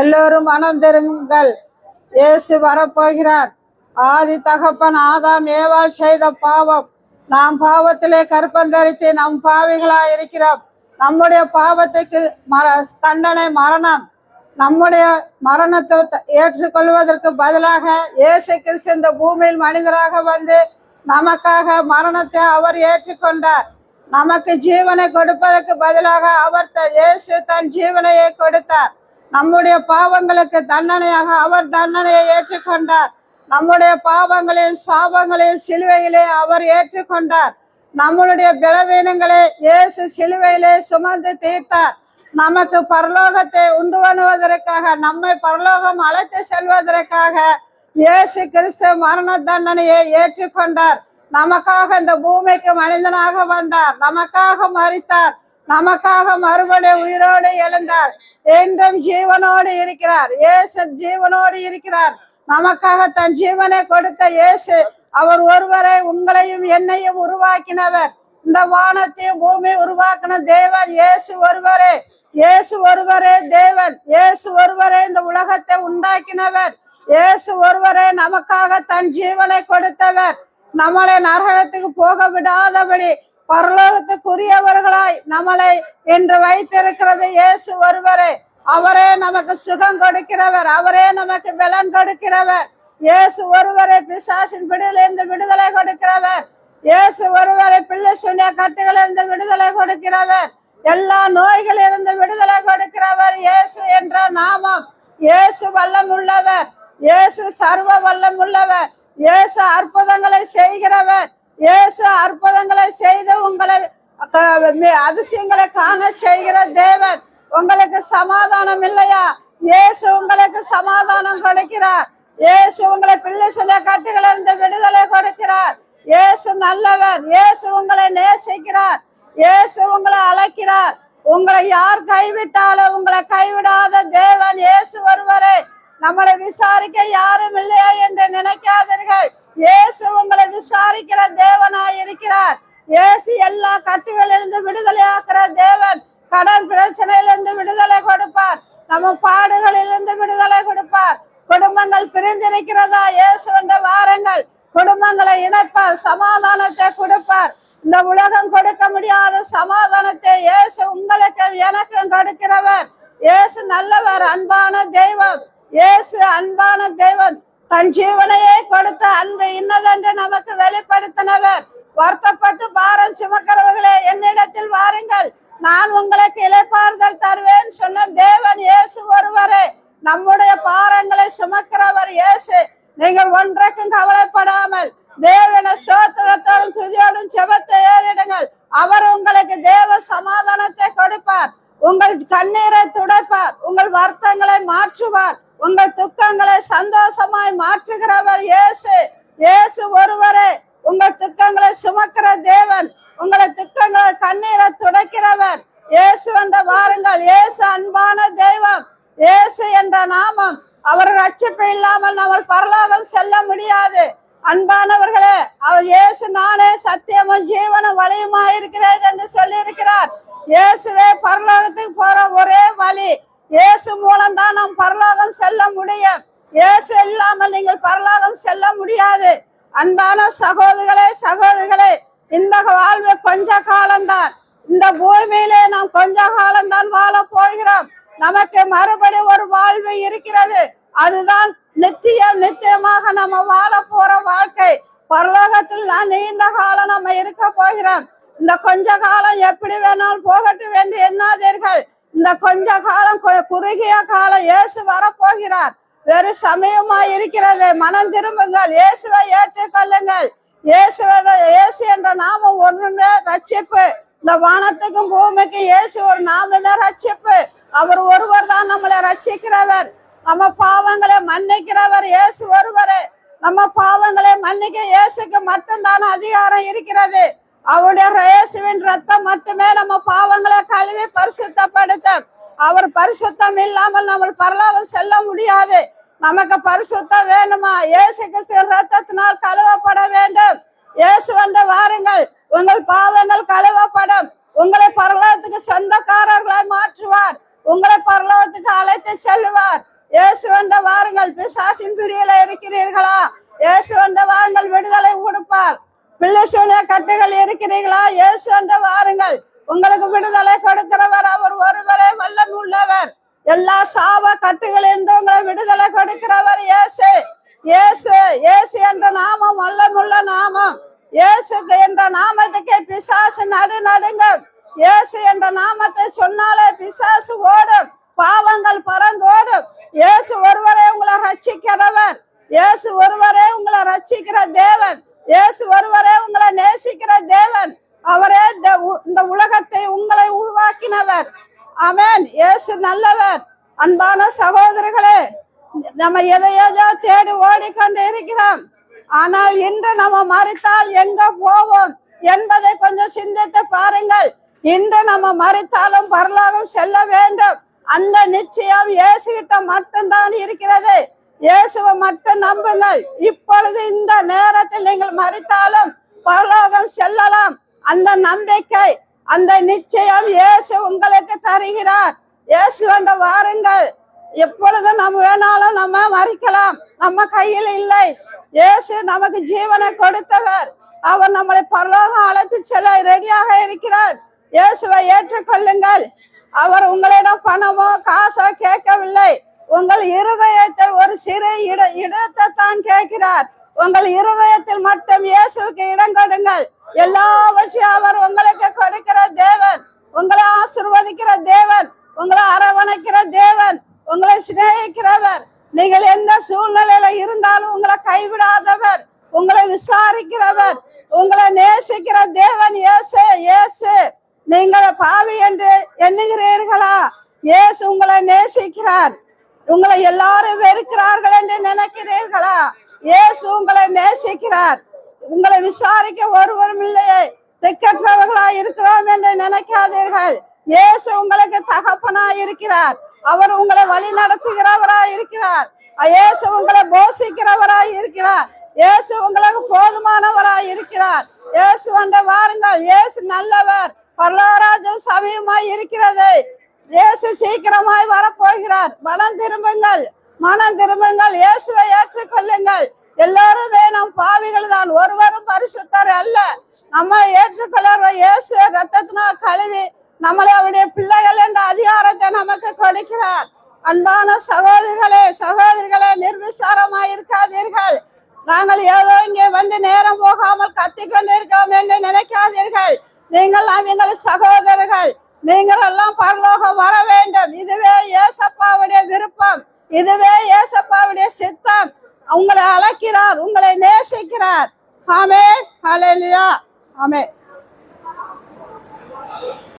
எல்லோரும் மனம் திரும்புங்கள், இயேசு வரப்போகிறார். ஆதி தகப்பன் ஆதாம் ஏவாள் செய்த பாவம், நாம் பாவத்திலே கற்பந்தரித்து நம் பாவிகளாய் இருக்கிறோம். நம்முடைய பாவத்துக்கு தண்டனை மரணம். நம்முடைய மரணத்தை ஏற்றுக்கொள்வதற்கு பதிலாக இயேசு கிறிஸ்து இந்த பூமியில் மனிதராக வந்து நமக்காக மரணத்தை அவர் ஏற்றுக்கொண்டார். நமக்கு ஜீவனை கொடுப்பதற்கு பதிலாக இயேசு தன் ஜீவனையை கொடுத்தார். நம்முடைய பாவங்களுக்கு தண்டனையாக அவர் தண்டனையை ஏற்றுக்கொண்டார். நம்முடைய பாவங்களில் சாபங்களில் சிலுவையிலே அவர் ஏற்றுக்கொண்டார். நம்மளுடைய பலவீனங்களை இயேசு சிலுவையிலே சுமந்து தீர்த்தார். நமக்கு பரலோகத்தை உண்டு பண்ணுவதற்காக, நம்மை பரலோகம் அழைத்து செல்வதற்காக இயேசு கிறிஸ்து மரண தண்டனையை ஏற்றுக்கொண்டார். நமக்காக இந்த பூமிக்கு மனிதனாக வந்தார், நமக்காக மரித்தார், நமக்காக மறுபடியும் உயிரோடு எழுந்தார். என்றும் ஜீவனோடு இருக்கிறார். இயேசு ஜீவனோடு இருக்கிறார். நமக்காக தன் ஜீவனை கொடுத்த இயேசு அவர் ஒருவரை உங்களையும் என்னையும் உருவாக்கினவர். இந்த வானத்தையும் பூமி உருவாக்கின தேவன் இயேசு ஒருவரே. இயேசு ஒருவரே தேவன். இயேசு ஒருவரே இந்த உலகத்தை உண்டாக்கினவர். இயேசு ஒருவரே நமக்காக தன் ஜீவனை கொடுத்தவர். நம்மளை நரகத்துக்கு போக விடாதபடி பரலோகத்துக்குரியவர்களாய் நம்மளை என்று வைத்திருக்கிறது இயேசு ஒருவரே. அவரே நமக்கு சுகம் கொடுக்கிறவர். அவரே நமக்கு பலன் கொடுக்கிறவர். இயேசு ஒருவரை பிசாசின் பிடியிலிருந்து விடுதலை கொடுக்கிறவர். இயேசு ஒருவரை பிள்ளை சுனிய கட்டுகளிலிருந்து விடுதலை கொடுக்கிறவர். எல்லா நோய்களிலிருந்து விடுதலை கொடுக்கிறவர் இயேசு என்ற நாமம். இயேசு வல்லம் உள்ளவர். இயேசு சர்வ வல்லம் உள்ளவர். இயேசு அற்புதங்களை செய்கிறவர். இயேசு அற்புதங்களை செய்து உங்களை அதிசயங்களை காண செய்கிற தேவன். உங்களுக்கு சமாதானம் இல்லையா? இயேசு உங்களுக்கு சமாதானம் கொடுக்கிறார். இயேசு உங்களை பிள்ளை சொன்ன கட்டுகளிலிருந்து விடுதலை கொடுக்கிறார். இயேசு நல்லவர். இயேசு உங்களை நேசிக்கிறார். இயேசு உங்களை அழைக்கிறார். உங்களை யார் கைவிட்டாலும் உங்களை கைவிடாத தேவன் இயேசு ஒருவரே. நம்மளை விசாரிக்க யாரும் இல்லையா என்று நினைக்காதீர்கள். இயேசு உங்களை விசாரிக்கிற தேவனாய் இருக்கிறார். இயேசு எல்லா கட்டுகளிலிருந்து விடுதலை ஆக்குற தேவன். கடன் பிரச்சனையிலிருந்து விடுதலை கொடுப்பார். நம்ம பாடுகளிலிருந்து விடுதலை கொடுப்பார். குடும்பங்கள் பிரிந்திருக்கிறதா? இயேசு என்ற வாருங்கள். குடும்பங்களை இணைப்பார். சமாதானத்தை கொடுப்பார். இந்த உலகம் கொடுக்க முடியாத சமாதானத்தை இயேசு உங்களுக்கும் எனக்கும் கொடுக்கிறவர். இயேசு நல்லவர், அன்பான தெய்வம். இயேசு அன்பான தெய்வம். தன் ஜீவனையே கொடுத்த அன்பு இன்னதென்று நமக்கு வெளிப்படுத்தினவர். வருத்தப்பட்டு பாரம் சுமக்கிறவர்களே என்னிடத்தில் வாருங்கள், நான் உங்களுக்கு இளைப்பாறுதல் தருவேன் சொன்ன தேவன் இயேசு ஒருவரே. நம்முடைய பாரங்களை சுமக்கிறவர் இயேசு. நீங்கள் ஒன்றைக்கும் கவலைப்படாமல் தேவன ஸ்தோத்திரத்தோடும் துதியோடும் செபத்தை ஏறிடுங்கள். அவர் உங்களுக்கு தேவ சமாதானத்தை கொடுப்பார். உங்கள் கண்ணீரை துடைப்பார். உங்கள் வருத்தங்களை மாற்றுவார். உங்கள் துக்கங்களை சந்தோஷமாய் மாற்றுகிறவர் இயேசு. இயேசு ஒருவரே உங்கள் துக்கங்களை சுமக்கிற தேவன். உங்களை துக்கங்களை கண்ணீரை துடைக்கிறவர் இயேசு என்ற வாருங்கள். இயேசு அன்பான தெய்வம். இயேசு என்ற நாமம். அவர் ரட்சிப்பு இல்லாமல் நம்ம பரலோகம் செல்ல முடியாது. அன்பானவர்களே, அவர் இயேசு நானே சத்தியமும் ஜீவனும் வழியுமா இருக்கிறேன் என்று சொல்லி இருக்கிறார். இயேசுவே பரலோகத்துக்கு போற ஒரே வழி. இயேசு மூலம் தான் நாம் பரலோகம் செல்ல முடியும். இயேசு இல்லாமல் நீங்கள் பரலோகம் செல்ல முடியாது. அன்பான சகோதரர்களே, சகோதரிகளே, இந்த வாழ்வு கொஞ்ச காலம்தான். இந்த பூமியிலே நாம் கொஞ்ச காலம்தான் வாழ போகிறோம். நமக்கு மறுபடி ஒரு வாழ்வு இருக்கிறது. அதுதான் நித்தியமாக நம்ம வாழ போற வாழ்க்கை. பரலோகத்தில் தான் நீண்ட காலம் நம்ம இருக்க போகிறோம். இந்த கொஞ்ச காலம் எப்படி வேணாலும் போகட்டும் என்று எண்ணாதீர்கள். இந்த கொஞ்ச காலம் குறுகிய காலம். இயேசு வரப்போகிறார். வெறு சமயமா இருக்கிறது. மனம் திரும்புங்கள். இயேசுவை ஏற்றுக்கொள்ளுங்கள். இயேசு என்ற நாமம் ஒண்ணுமே ரட்சிப்பு. இந்த வானத்துக்கும் பூமிக்கும் இயேசு ஒரு நாமமே ரட்சிப்பு. அவர் ஒருவர் தான் நம்மளை ரட்சிக்கிறவர். நம்ம பாவங்களை மன்னிக்கிறவர் இயேசு ஒருவரே. நம்ம பாவங்களை மன்னிக்க இயேசுக்கு மட்டும்தான் அதிகாரம் இருக்கிறது. அவருடைய இயேசுவின் ரத்தம் மட்டுமே நம்ம பாவங்களை கழுவி பரிசுத்தப்படுத்தும். அவர் பரிசுத்தம் இல்லாமல் நம்ம பரலோகம் செல்ல முடியாது. நமக்கு பரிசுத்தம் வேணுமா? இயேசு கிறிஸ்துவின் ரத்தத்தினால் கழுவப்பட வேண்டும். இயேசு வந்து வாருங்கள், உங்கள் பாவங்கள் கழுவப்படும். உங்களை பரலோகத்துக்கு சொந்தக்காரர்களை மாற்றுவார். உங்களை பரலோகத்துக்கு அழைத்து செல்லுவார். இயேசு வந்த வாருங்கள். பிசாசின் பிடியில இருக்கிறீர்களா? இயேசு வந்த வாருங்கள், விடுதலை கொடுப்பார். பிள்ளை சூனிய கட்டுகள் இருக்கிறீர்களா? இயேசு வந்த வாருங்கள், உங்களுக்கு விடுதலை கொடுக்கிறவர். அவர் ஒருவரே வல்லமை உள்ளவர். எல்லா சாப கட்டுகளிலிருந்து உங்களை விடுதலை கொடுக்கிறவர் இயேசு. இயேசு இயேசு என்ற நாமம் வல்லமுள்ள நாமம். இயேசு என்ற நாமத்துக்கு பிசாசு நடுங்கும். இயேசு என்ற நாமத்தை சொன்னாலே பிசாசு ஓடும், பாவங்கள் பறந்தோடும். இயேசு ஒருவரே உங்களை ரட்சிக்கிறவர். இயேசு ஒருவரே உங்களை ரட்சிக்கிற தேவன். இயேசு ஒருவரே உங்களை நேசிக்கிற தேவன். அவரே இந்த உலகத்தை உங்களை உருவாக்கினவர். ஆமென். இயேசு நல்லவர். அன்பான சகோதரர்களே, நம்ம எதையோ தேடி ஓடிக்கொண்டு இருக்கிறோம். ஆனால் இன்று நம்ம மரித்தால் எங்க போவோம் என்பதை கொஞ்சம் சிந்தித்து பாருங்கள். இன்று நம்ம மரித்தாலும் பரலோகம் செல்ல வேண்டும். அந்த நிச்சயம் இயேசு கிட்ட மட்டும்தான் இருக்கிறது. இயேசுவை மட்டும் நம்புங்கள். இப்பொழுது இந்த நேரத்தில் நீங்கள் மரித்தாலும் பரலோகம் செல்லலாம். அந்த நம்பிக்கை, அந்த நிச்சயம் இயேசு உங்களுக்கு தருகிறார். இயேசு வந்த வாருங்கள். எப்பொழுது நம்ம வேணாலும் நம்ம மறிக்கலாம், நம்ம கையில் இல்லை. இயேசு நமக்கு ஜீவனை கொடுத்தவர். அவர் நம்மளை பரலோகம் அழைத்து செல்ல ரெடியாக இருக்கிறார். இயேசுவை ஏற்றுக்கொள்ளுங்கள். அவர் உங்களிடம் பணமோ காசோ கேட்கவில்லை. உங்கள் இருதயத்தை ஒரு சிறு இடத்தை தான் கேட்கிறார். உங்கள் இருதயத்தில் மட்டும் இயேசுக்கு இடம் கொடுங்கள். எல்லாவற்றையும் அவர் உங்களுக்கு கொடுக்கிற தேவன், உங்களை ஆசீர்வதிக்கிற தேவன், உங்களை அரவணைக்கிற தேவன், உங்களை சிநேகிக்கிறவர். நீங்கள் எந்த சூழ்நிலையில இருந்தாலும் உங்களை கைவிடாதவர், உங்களை விசாரிக்கிறவர், உங்களை நேசிக்கிற தேவன் இயேசு. இயேசு நீங்கள் பாவி என்று எண்ணுகிறீர்களா? இயேசு உங்களை நேசிக்கிறார். உங்களை எல்லாரும் வெறுக்கிறார்கள் என்று நினைக்கிறீர்களா? இயேசு உங்களை நேசிக்கிறார். உங்களை விசாரிக்க ஒருவரும் இல்லையே, திக்கற்றவர்களா இருக்கிறோம் என்று நினைக்காதீர்கள். இயேசு உங்களுக்கு தகப்பனா இருக்கிறார். அவர் உங்களை வழி நடத்துகிறவராய் இருக்கிறார். இயேசு உங்களை போஷிக்கிறவராய் இருக்கிறார். இயேசு உங்களுக்கு போதுமானவராய் இருக்கிறார். இயேசு வந்த வாருங்கள். இயேசு நல்லவர். பரலோகராஜ்யம் சமீபமாய் இருக்கிறது. இயேசு சீக்கிரமாய் வரப்போகிறார். மனம் திரும்புங்கள், மனம் திரும்புங்கள். இயேசுவை ஏற்றுக்கொள்ளுங்கள். எல்லாருமே நம் பாவிகள் தான், ஒருவரும் பரிசுத்தர் அல்ல. நம்ம ஏற்றுக்கொள்ள இயேசு ரத்தத்தினால் கழுவி நம்மளை அவருடைய பிள்ளைகள் என்ற அதிகாரத்தை நமக்கு கொடுக்கிறார். அன்பான சகோதரிகளே, சகோதரிகளே, நிர்விசாரமாய் இருக்காதீர்கள். நாங்கள் ஏதோ இங்கே வந்து நேரம் போகாமல் கத்திக்கொண்டு இருக்கிறோம் என்று நினைக்காதீர்கள். நீங்கள் எங்கள் சகோதரர்கள். நீங்கள் எல்லாம் பரலோகம் வர வேண்டும். இதுவே இயேசப்பாவுடைய விருப்பம், இதுவே இயேசப்பாவுடைய சித்தம். உங்களை அழைக்கிறார், உங்களை நேசிக்கிறார். ஆமென். ஹல்லேலூயா. ஆமென்.